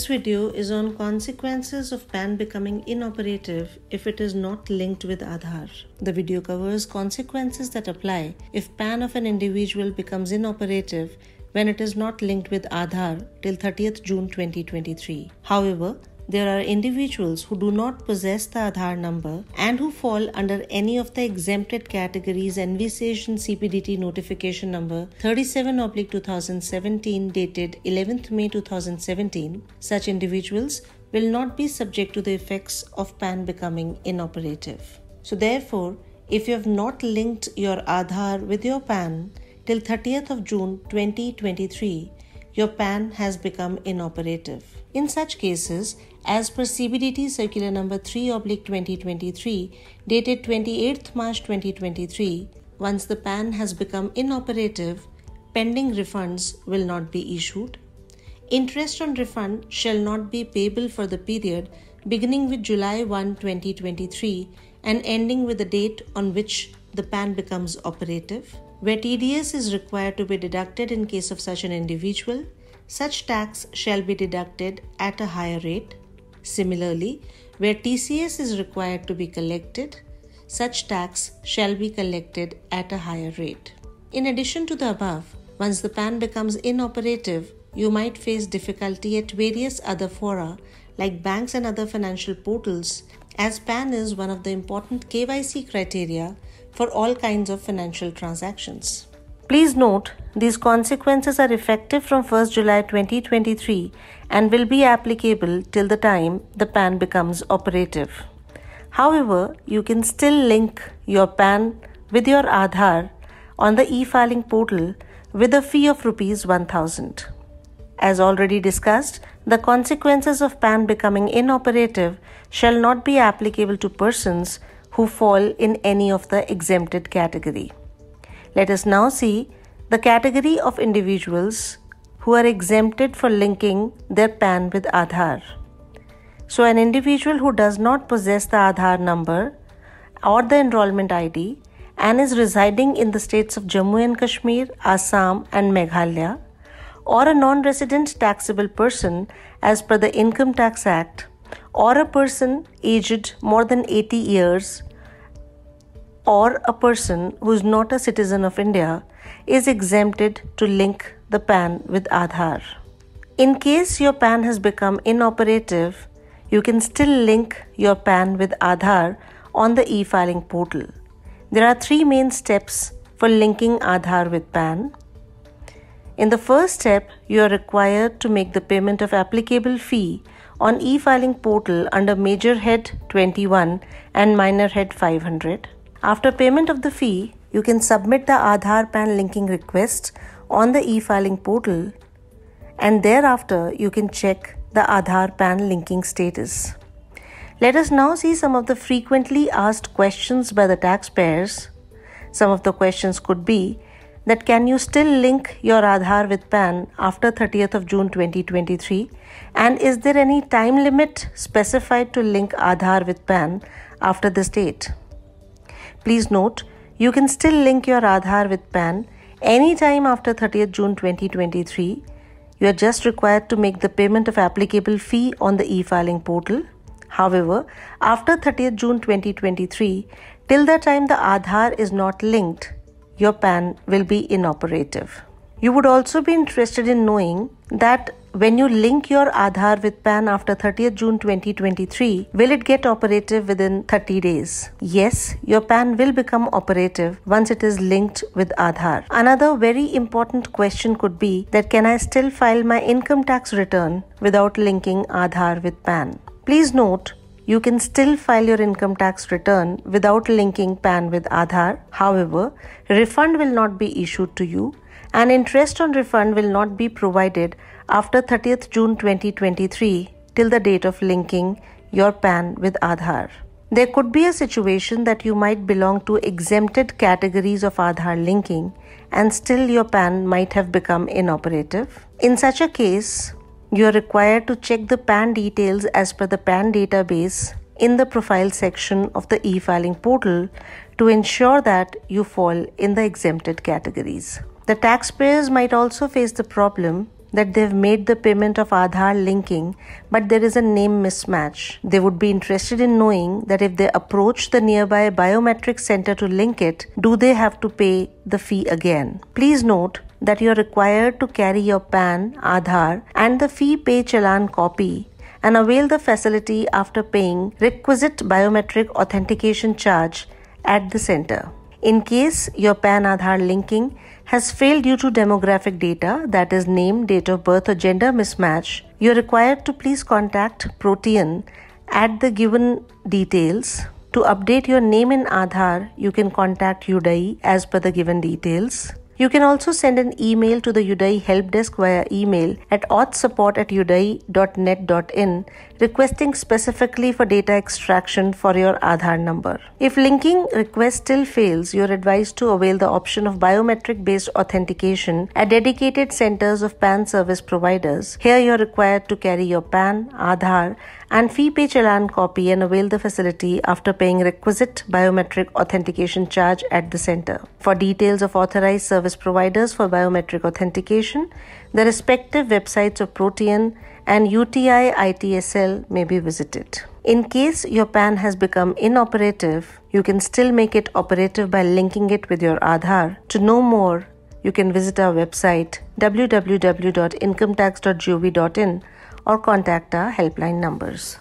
This video is on consequences of PAN becoming inoperative if it is not linked with Aadhaar. The video covers consequences that apply if PAN of an individual becomes inoperative when it is not linked with Aadhaar till 30th June 2023. However, there are individuals who do not possess the Aadhaar number and who fall under any of the exempted categories envisaged in CPDT notification number 37/2017 dated 11th May 2017. Such individuals will not be subject to the effects of PAN becoming inoperative. So therefore, if you have not linked your Aadhaar with your PAN till 30th of June 2023, your PAN has become inoperative. In such cases, as per CBDT Circular Number 3/2023 dated 28th March 2023, once the PAN has become inoperative, pending refunds will not be issued. Interest on refund shall not be payable for the period beginning with July 1, 2023 and ending with the date on which the PAN becomes operative. Where TDS is required to be deducted in case of such an individual, such tax shall be deducted at a higher rate. Similarly, where TCS is required to be collected, such tax shall be collected at a higher rate. In addition to the above, once the PAN becomes inoperative, you might face difficulty at various other fora like banks and other financial portals, as PAN is one of the important KYC criteria for all kinds of financial transactions. Please note, these consequences are effective from 1st July 2023 and will be applicable till the time the PAN becomes operative. However, you can still link your PAN with your Aadhaar on the e-filing portal with a fee of ₹1,000. As already discussed, the consequences of PAN becoming inoperative shall not be applicable to persons who fall in any of the exempted category. Let us now see the category of individuals who are exempted for linking their PAN with Aadhaar. So an individual who does not possess the Aadhaar number or the enrollment ID and is residing in the states of Jammu and Kashmir, Assam and Meghalaya, or a non-resident taxable person as per the Income Tax Act, or a person aged more than 80 years, or a person who is not a citizen of India is exempted to link the PAN with Aadhaar. In case your PAN has become inoperative, you can still link your PAN with Aadhaar on the e-filing portal. There are 3 main steps for linking Aadhaar with PAN. In the first step, you are required to make the payment of applicable fee on e-filing portal under Major Head 21 and Minor Head 500. After payment of the fee, you can submit the Aadhaar PAN linking request on the e-filing portal, and thereafter you can check the Aadhaar PAN linking status. Let us now see some of the frequently asked questions by the taxpayers. Some of the questions could be that can you still link your Aadhaar with PAN after 30th of June 2023, and is there any time limit specified to link Aadhaar with PAN after this date? Please note, you can still link your Aadhaar with PAN anytime after 30th June 2023. You are just required to make the payment of applicable fee on the e-filing portal. However, after 30th June 2023, till the time the Aadhaar is not linked, your PAN will be inoperative. You would also be interested in knowing that when you link your Aadhaar with PAN after 30th June 2023, will it get operative within 30 days? Yes, your PAN will become operative once it is linked with Aadhaar. Another very important question could be that can I still file my income tax return without linking Aadhaar with PAN? Please note, you can still file your income tax return without linking PAN with Aadhaar. However, refund will not be issued to you, and interest on refund will not be provided after 30th June 2023 till the date of linking your PAN with Aadhaar. There could be a situation that you might belong to exempted categories of Aadhaar linking and still your PAN might have become inoperative. In such a case, you are required to check the PAN details as per the PAN database in the profile section of the e-filing portal to ensure that you fall in the exempted categories. The taxpayers might also face the problem that they've made the payment of Aadhaar linking, but there is a name mismatch. They would be interested in knowing that if they approach the nearby biometric center to link it, do they have to pay the fee again? Please note that you are required to carry your PAN, Aadhaar, and the fee pay challan copy and avail the facility after paying requisite biometric authentication charge at the center. In case your PAN Aadhaar linking has failed due to demographic data, that is name, date of birth or gender mismatch, you are required to please contact Protean at the given details. To update your name in Aadhaar, you can contact UDAI as per the given details. You can also send an email to the UDAI help desk via email at authsupport@udai.net.in requesting specifically for data extraction for your Aadhaar number. If linking request still fails, you are advised to avail the option of biometric-based authentication at dedicated centers of PAN service providers. Here you are required to carry your PAN, Aadhaar, and fee pay challan copy and avail the facility after paying requisite biometric authentication charge at the center. For details of authorized service providers for biometric authentication, the respective websites of Protean and UTI ITSL may be visited. In case your PAN has become inoperative, you can still make it operative by linking it with your Aadhaar. To know more, you can visit our website www.incometax.gov.in or contact our helpline numbers.